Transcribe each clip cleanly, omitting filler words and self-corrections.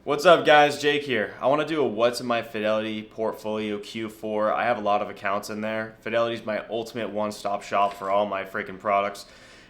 What's up, guys? Jake here. I want to do a what's in my Fidelity portfolio Q4. I have a lot of accounts in there. Fidelity is my ultimate one-stop shop for all my freaking products.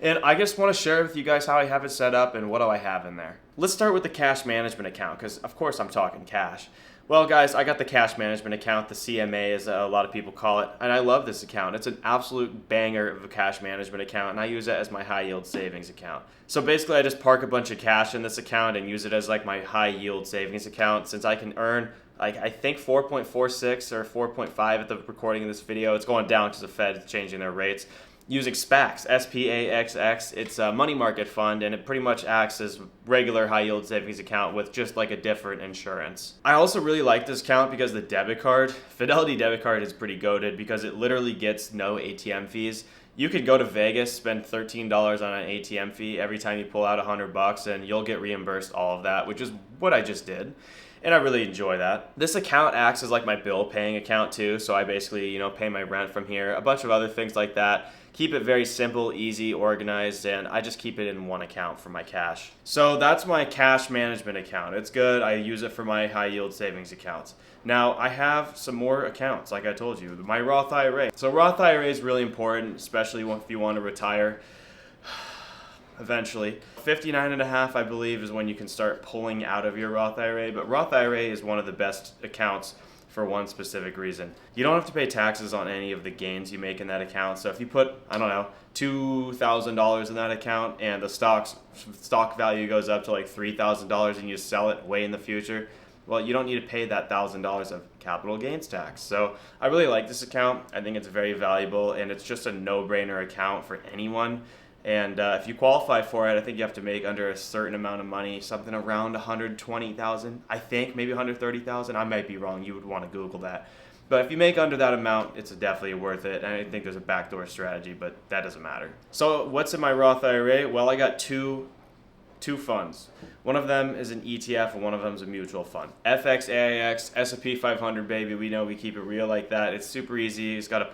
And I just want to share with you guys how I have it set up and what do I have in there. Let's start with the cash management account because, of course, I'm talking cash. Well, guys, I got the cash management account, the CMA as a lot of people call it, and I love this account. It's an absolute banger of a cash management account, and I use it as my high yield savings account. So basically, I just park a bunch of cash in this account and use it as like my high yield savings account since I can earn like I think 4.46 or 4.5 at the recording of this video. It's going down because the Fed is changing their rates. Using SPAX, SPAXX. It's a money market fund, and it pretty much acts as regular high yield savings account with just like a different insurance. I also really like this account because the debit card, Fidelity debit card, is pretty goated because it literally gets no ATM fees. You could go to Vegas, spend $13 on an ATM fee every time you pull out $100, and you'll get reimbursed all of that, which is what I just did. And I really enjoy that. This account acts as like my bill paying account too, so I basically, pay my rent from here, a bunch of other things like that. Keep it very simple, easy, organized, and I just keep it in one account for my cash. So that's my cash management account. It's good. I use it for my high yield savings accounts. Now, I have some more accounts, like I told you, my Roth IRA. So Roth IRA is really important, especially if you want to retire eventually. 59 and a half, I believe, is when you can start pulling out of your Roth IRA, but Roth IRA is one of the best accounts for one specific reason. You don't have to pay taxes on any of the gains you make in that account. So if you put, I don't know, $2,000 in that account and the stock value goes up to like $3,000 and you sell it way in the future, well, you don't need to pay that $1,000 of capital gains tax. So I really like this account. I think it's very valuable, and it's just a no-brainer account for anyone. And if you qualify for it, I think you have to make under a certain amount of money, something around 120,000. I think maybe 130,000. I might be wrong. You would want to Google that. But if you make under that amount, it's definitely worth it. And I think there's a backdoor strategy, but that doesn't matter. So what's in my Roth IRA? Well, I got two funds. One of them is an ETF and one of them is a mutual fund. FXAIX, S&P 500, baby. We know we keep it real like that. It's super easy. It's got a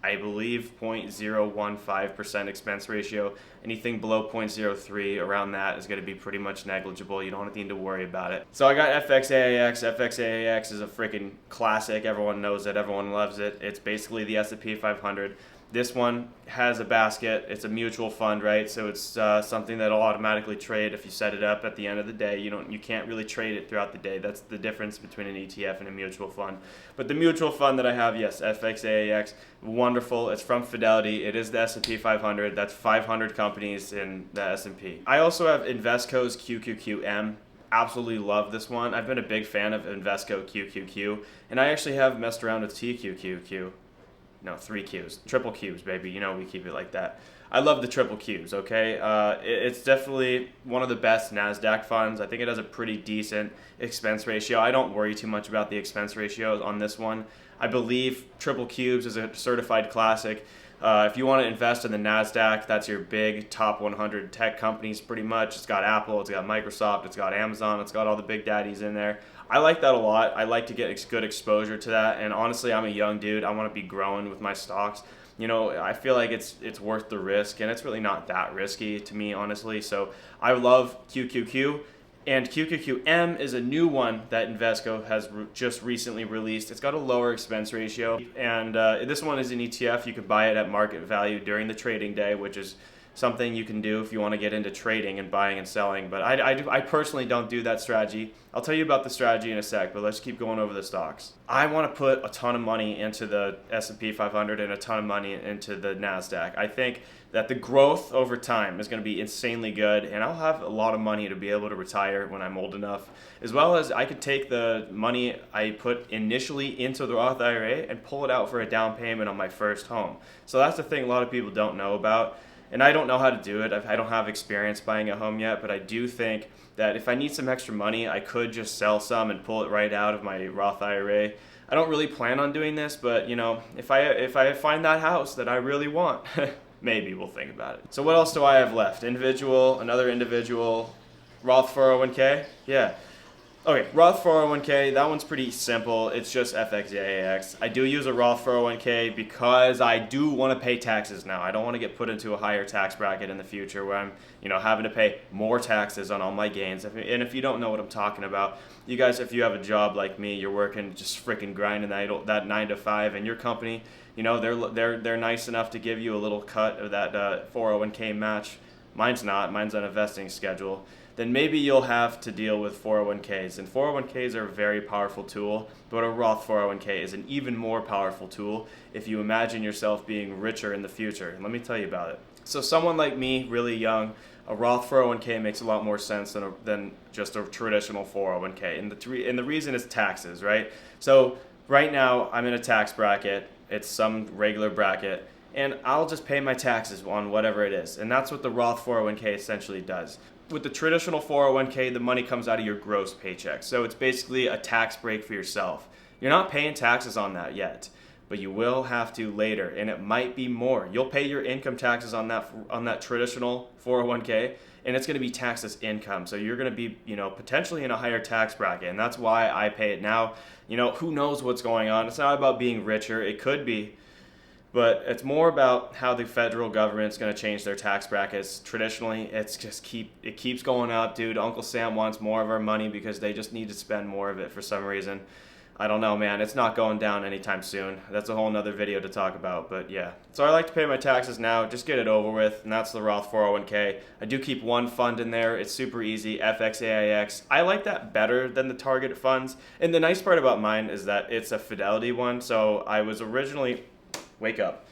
I believe 0.015% expense ratio. Anything below 0.03 around that is going to be pretty much negligible. You don't need to worry about it. So I got FXAIX. FXAIX is a freaking classic. Everyone knows it. Everyone loves it. It's basically the S&P 500. This one has a basket. It's a mutual fund, right? So it's something that'll automatically trade if you set it up at the end of the day. You can't really trade it throughout the day. That's the difference between an ETF and a mutual fund. But the mutual fund that I have, yes, FXAAX, wonderful. It's from Fidelity. It is the S&P 500. That's 500 companies in the S&P. I also have Invesco's QQQM. Absolutely love this one. I've been a big fan of Invesco QQQ, and I actually have messed around with TQQQ. No, 3 Qs. Triple Qs, baby. We keep it like that. I love the triple Qs, okay? It's definitely one of the best NASDAQ funds. I think it has a pretty decent expense ratio. I don't worry too much about the expense ratio on this one. I believe triple Qs is a certified classic. If you want to invest in the NASDAQ, that's your big top 100 tech companies pretty much. It's got Apple, it's got Microsoft, it's got Amazon, it's got all the big daddies in there. I like that a lot. I like to get good exposure to that. And honestly, I'm a young dude. I want to be growing with my stocks. I feel like it's worth the risk, and it's really not that risky to me, honestly. So I love QQQ. And QQQM is a new one that Invesco has just recently released. It's got a lower expense ratio. And this one is an ETF. You can buy it at market value during the trading day, which is something you can do if you want to get into trading and buying and selling. But I personally don't do that strategy. I'll tell you about the strategy in a sec, but let's keep going over the stocks. I want to put a ton of money into the S&P 500 and a ton of money into the NASDAQ. I think that the growth over time is going to be insanely good, and I'll have a lot of money to be able to retire when I'm old enough, as well as I could take the money I put initially into the Roth IRA and pull it out for a down payment on my first home. So that's the thing a lot of people don't know about. And I don't know how to do it. I don't have experience buying a home yet, but I do think that if I need some extra money, I could just sell some and pull it right out of my Roth IRA. I don't really plan on doing this, but if I find that house that I really want, maybe we'll think about it. So what else do I have left? Another individual, Roth 401k? Yeah. Okay, Roth 401k, that one's pretty simple. It's just FXAAX. I do use a Roth 401k because I do want to pay taxes now. I don't want to get put into a higher tax bracket in the future where I'm, having to pay more taxes on all my gains. And if you don't know what I'm talking about, you guys, if you have a job like me, you're working just freaking grinding that 9 to 5, and your company, they're nice enough to give you a little cut of that 401k match. Mine's not. Mine's on a vesting schedule. Then maybe you'll have to deal with 401ks. And 401ks are a very powerful tool, but a Roth 401k is an even more powerful tool if you imagine yourself being richer in the future. And let me tell you about it. So someone like me, really young, a Roth 401k makes a lot more sense than just a traditional 401k. And the reason is taxes, right? So right now I'm in a tax bracket. It's some regular bracket, and I'll just pay my taxes on whatever it is. And that's what the Roth 401k essentially does. With the traditional 401k, the money comes out of your gross paycheck. So it's basically a tax break for yourself. You're not paying taxes on that yet, but you will have to later, and it might be more. You'll pay your income taxes on that traditional 401k, and it's going to be taxed as income. So you're going to be, potentially in a higher tax bracket, and that's why I pay it now. Who knows what's going on? It's not about being richer. It could be. But it's more about how the federal government's going to change their tax brackets. Traditionally, it keeps going up, dude. Uncle Sam wants more of our money because they just need to spend more of it for some reason. I don't know, man. It's not going down anytime soon. That's a whole nother video to talk about, but yeah. So I like to pay my taxes now. Just get it over with, and that's the Roth 401k. I do keep one fund in there. It's super easy, FXAIX. I like that better than the target funds. And the nice part about mine is that it's a Fidelity one. So I was originally... Wake up.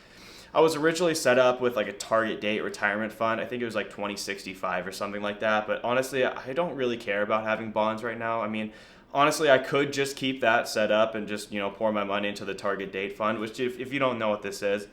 I was originally set up with like a target date retirement fund. I think it was like 2065 or something like that. But honestly, I don't really care about having bonds right now. I mean, honestly, I could just keep that set up and just, pour my money into the target date fund, which if you don't know what this is,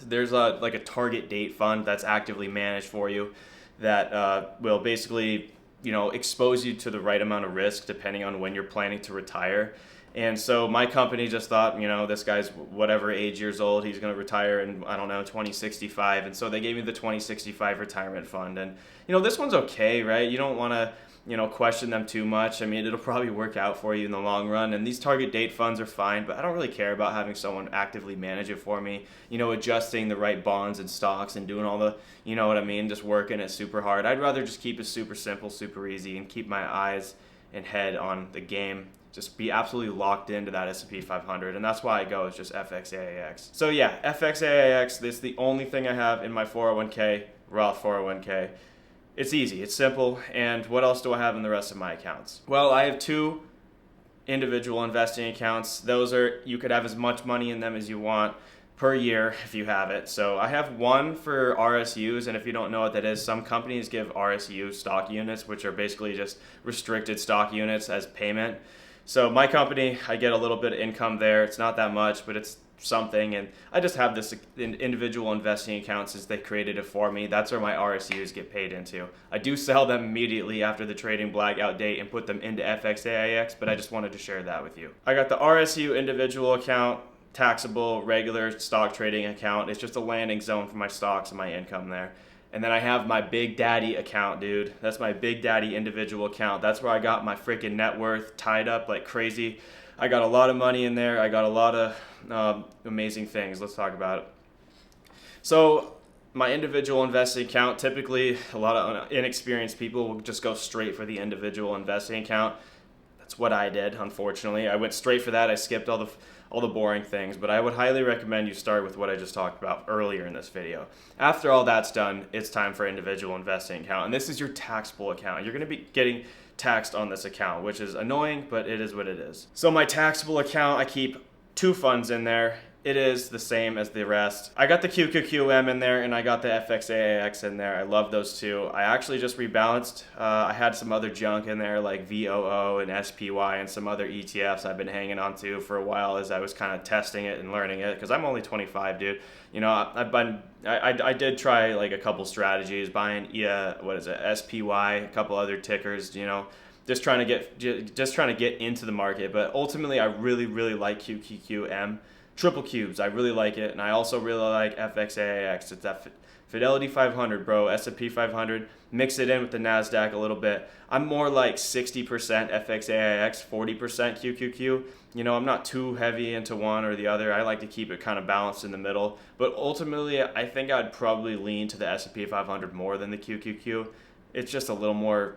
there's like a target date fund that's actively managed for you that will basically, expose you to the right amount of risk depending on when you're planning to retire. And so my company just thought, this guy's whatever years old, he's going to retire in, 2065. And so they gave me the 2065 retirement fund. And, this one's okay, right? You don't want to, question them too much. I mean, it'll probably work out for you in the long run. And these target date funds are fine, but I don't really care about having someone actively manage it for me, adjusting the right bonds and stocks and doing all the, just working it super hard. I'd rather just keep it super simple, super easy, and keep my eyes and head on the game. Just be absolutely locked into that S&P 500, and that's why I go is just FXAAX. So yeah, FXAAX, this is the only thing I have in my 401k, Roth 401k. It's easy, it's simple, and what else do I have in the rest of my accounts? Well, I have 2 individual investing accounts. Those are, you could have as much money in them as you want per year if you have it. So I have one for RSUs, and if you don't know what that is, some companies give RSU stock units, which are basically just restricted stock units as payment. So my company, I get a little bit of income there. It's not that much, but it's something. And I just have this individual investing account since they created it for me. That's where my RSUs get paid into. I do sell them immediately after the trading blackout date and put them into FXAIX, but I just wanted to share that with you. I got the RSU individual account, taxable, regular stock trading account. It's just a landing zone for my stocks and my income there. And then I have my Big Daddy account, dude. That's my Big Daddy individual account. That's where I got my freaking net worth tied up like crazy. I got a lot of money in there. I got a lot of amazing things. Let's talk about it. So my individual investing account, typically a lot of inexperienced people will just go straight for the individual investing account. That's what I did, unfortunately. I went straight for that. I skipped all the boring things, but I would highly recommend you start with what I just talked about earlier in this video. After all that's done, it's time for individual investing account, and this is your taxable account. You're going to be getting taxed on this account, which is annoying, but it is what it is. So my taxable account, I keep 2 funds in there. It is the same as the rest. I got the QQQM in there, and I got the FXAAX in there. I love those 2. I actually just rebalanced. I had some other junk in there like VOO and SPY and some other ETFs I've been hanging on to for a while as I was kind of testing it and learning it, because I'm only 25, dude. I did try like a couple strategies, buying SPY, a couple other tickers, just trying to get into the market. But ultimately, I really like QQQM. Triple cubes, I really like it, and I also really like FXAIX. It's that Fidelity 500, bro, S&P 500. Mix it in with the NASDAQ a little bit. I'm more like 60% FXAIX, 40% QQQ. You know, I'm not too heavy into one or the other. I like to keep it kind of balanced in the middle. But ultimately, I think I'd probably lean to the S&P 500 more than the QQQ. It's just a little more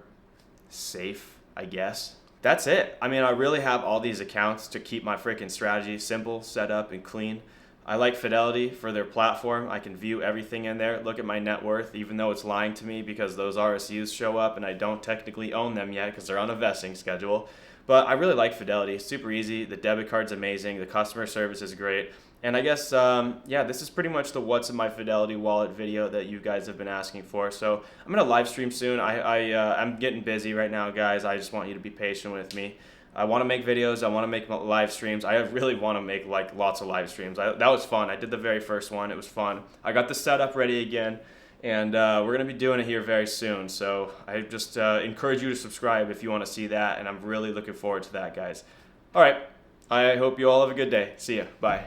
safe, I guess. That's it. I mean, I really have all these accounts to keep my freaking strategy simple, set up, and clean. I like Fidelity for their platform. I can view everything in there, look at my net worth, even though it's lying to me because those RSUs show up and I don't technically own them yet because they're on a vesting schedule. But I really like Fidelity. It's super easy. The debit card's amazing. The customer service is great. And I guess, yeah, this is pretty much the what's in my Fidelity wallet video that you guys have been asking for. So I'm going to live stream soon. I'm getting busy right now, guys. I just want you to be patient with me. I want to make videos. I want to make live streams. I really want to make like lots of live streams. That was fun. I did the very first one. It was fun. I got the setup ready again, and we're going to be doing it here very soon. So I just encourage you to subscribe if you want to see that, and I'm really looking forward to that, guys. All right. I hope you all have a good day. See ya. Bye.